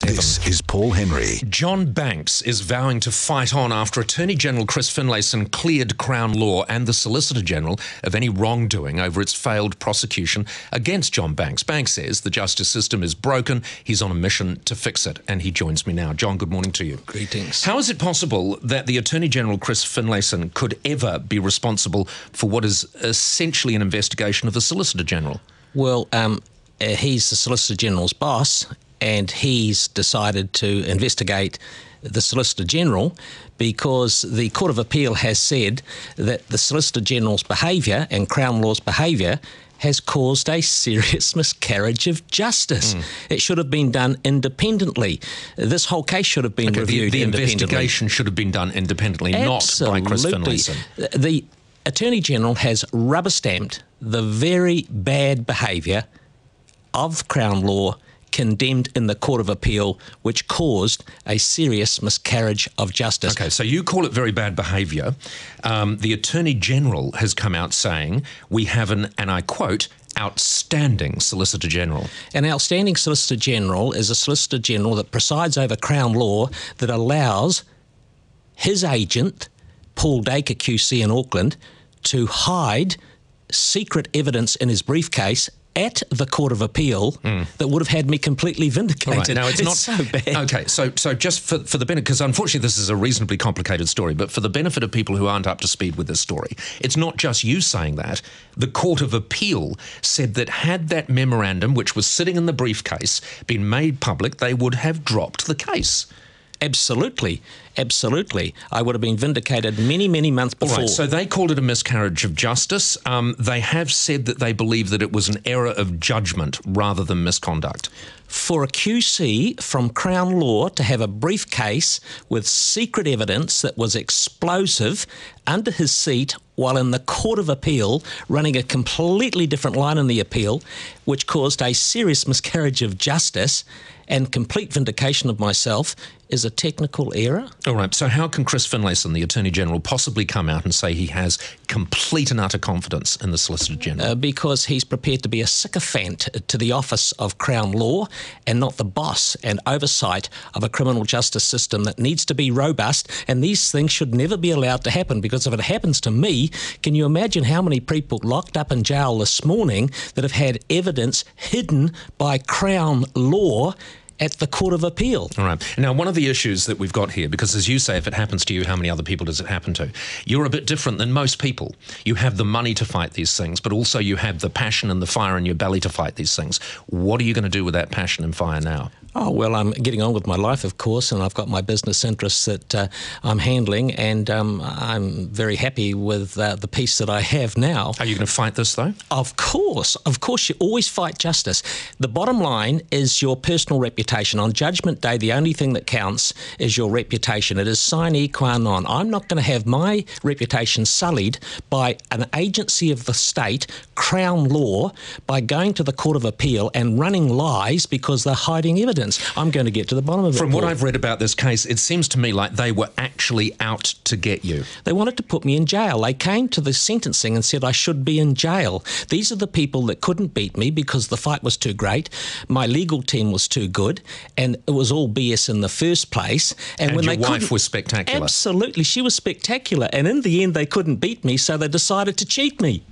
heaven. This is Paul Henry. John Banks is vowing to fight on after Attorney-General Chris Finlayson cleared Crown Law and the Solicitor-General of any wrongdoing over its failed prosecution against John Banks. Banks says the justice system is broken. He's on a mission to fix it, and he joins me now. John, good morning to you. Greetings. How is it possible that the Attorney-General Chris Finlayson could ever be responsible for what is essentially an investigation of the Solicitor-General? Well, he's the Solicitor-General's boss, and he's decided to investigate the Solicitor-General because the Court of Appeal has said that the Solicitor-General's behaviour and Crown Law's behaviour has caused a serious miscarriage of justice. It should have been done independently. This whole case should have been reviewed the independently. The investigation should have been done independently, not by Chris Finlayson. The Attorney-General has rubber-stamped the very bad behaviour of Crown Law condemned in the Court of Appeal, which caused a serious miscarriage of justice. Okay, so you call it very bad behaviour. The Attorney-General has come out saying we have an, and I quote, outstanding Solicitor-General. An outstanding Solicitor-General is a Solicitor-General that presides over Crown Law that allows his agent, Paul Dacre QC in Auckland, to hide secret evidence in his briefcase at the Court of Appeal that would have had me completely vindicated. Right. Now, it's not so bad. Okay, so just for the benefit, because unfortunately this is a reasonably complicated story, but for the benefit of people who aren't up to speed with this story, it's not just you saying that. The Court of Appeal said that had that memorandum, which was sitting in the briefcase, been made public, they would have dropped the case. Absolutely. Absolutely. I would have been vindicated many, many months before. All right, so they called it a miscarriage of justice. They have said that they believe that it was an error of judgment rather than misconduct. For a QC from Crown Law to have a briefcase with secret evidence that was explosive under his seat while in the Court of Appeal running a completely different line in the appeal, which caused a serious miscarriage of justice and complete vindication of myself, is a technical error. All right, so how can Chris Finlayson, the Attorney-General, possibly come out and say he has complete and utter confidence in the Solicitor-General? Because he's prepared to be a sycophant to the office of Crown Law and not the boss and oversight of a criminal justice system that needs to be robust, and these things should never be allowed to happen, because if it happens to me, can you imagine how many people locked up in jail this morning that have had evidence hidden by Crown Law at the Court of Appeal? All right. Now, one of the issues that we've got here, because as you say, if it happens to you, how many other people does it happen to? You're a bit different than most people. You have the money to fight these things, but also you have the passion and the fire in your belly to fight these things. What are you going to do with that passion and fire now? Oh, well, I'm getting on with my life, of course, and I've got my business interests that I'm handling, and I'm very happy with the peace that I have now. Are you going to fight this, though? Of course. Of course, you always fight justice. The bottom line is your personal reputation. On Judgment Day, the only thing that counts is your reputation. It is sine qua non. I'm not going to have my reputation sullied by an agency of the state, Crown Law, by going to the Court of Appeal and running lies because they're hiding evidence. I'm going to get to the bottom of it. From what I've read about this case, it seems to me like they were actually out to get you. They wanted to put me in jail. They came to the sentencing and said I should be in jail. These are the people that couldn't beat me because the fight was too great, my legal team was too good, and it was all BS in the first place. And when your wife was spectacular. Absolutely. She was spectacular. And in the end, they couldn't beat me, so they decided to cheat me.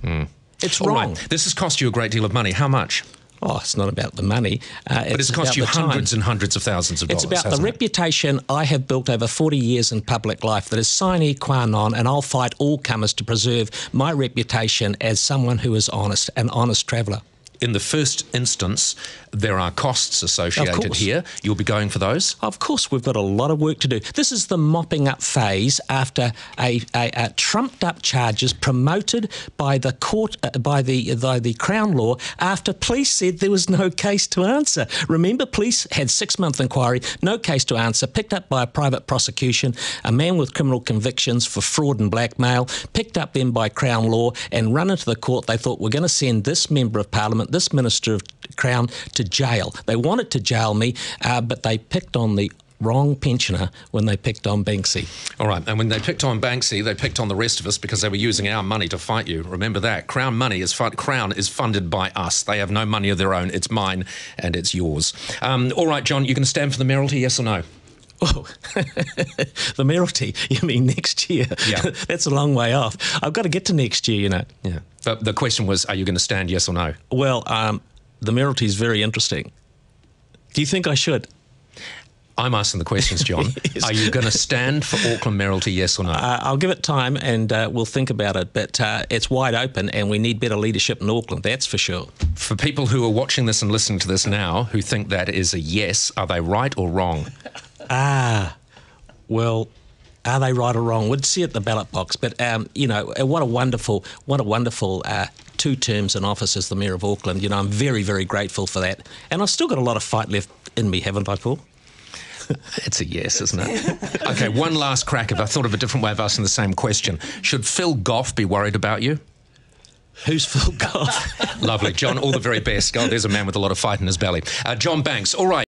It's wrong. All right. This has cost you a great deal of money. How much? Oh, it's not about the money. But it's cost you hundreds and hundreds of thousands of dollars. It's about the reputation I have built over 40 years in public life that is sine qua non, and I'll fight all comers to preserve my reputation as someone who is honest, an honest traveller. In the first instance, there are costs associated here. You'll be going for those? Of course, we've got a lot of work to do. This is the mopping up phase after a trumped up charges promoted by the court, by the Crown Law, after police said there was no case to answer. Remember, police had 6-month inquiry, no case to answer, picked up by a private prosecution, a man with criminal convictions for fraud and blackmail, picked up then by Crown Law and run into the court. They thought, we're going to send this Member of Parliament, this Minister of Crown, to jail. They wanted to jail me, but they picked on the wrong pensioner when they picked on Banksy. All right, and when they picked on Banksy, they picked on the rest of us because they were using our money to fight you. Remember that. Crown is funded by us. They have no money of their own. It's mine and it's yours. All right, John, you can stand for the mayoralty, yes or no? Oh, the mayoralty, you mean next year? Yeah. That's a long way off. I've got to get to next year, Yeah. But the question was, are you going to stand, yes or no? Well, the mayoralty is very interesting. Do you think I should? I'm asking the questions, John. Yes. Are you going to stand for Auckland mayoralty, yes or no? I'll give it time and we'll think about it, but it's wide open and we need better leadership in Auckland, that's for sure. For people who are watching this and listening to this now who think that is a yes, are they right or wrong? Well, are they right or wrong? We'd see at the ballot box, but, what a wonderful 2 terms in office as the Mayor of Auckland. I'm very, very grateful for that. And I've still got a lot of fight left in me, haven't I, Paul? It's a yes, isn't it? Okay, one last crack. If I thought of a different way of asking the same question. Should Phil Goff be worried about you? Who's Phil Goff? Lovely. John, all the very best. God, there's a man with a lot of fight in his belly. John Banks, all right.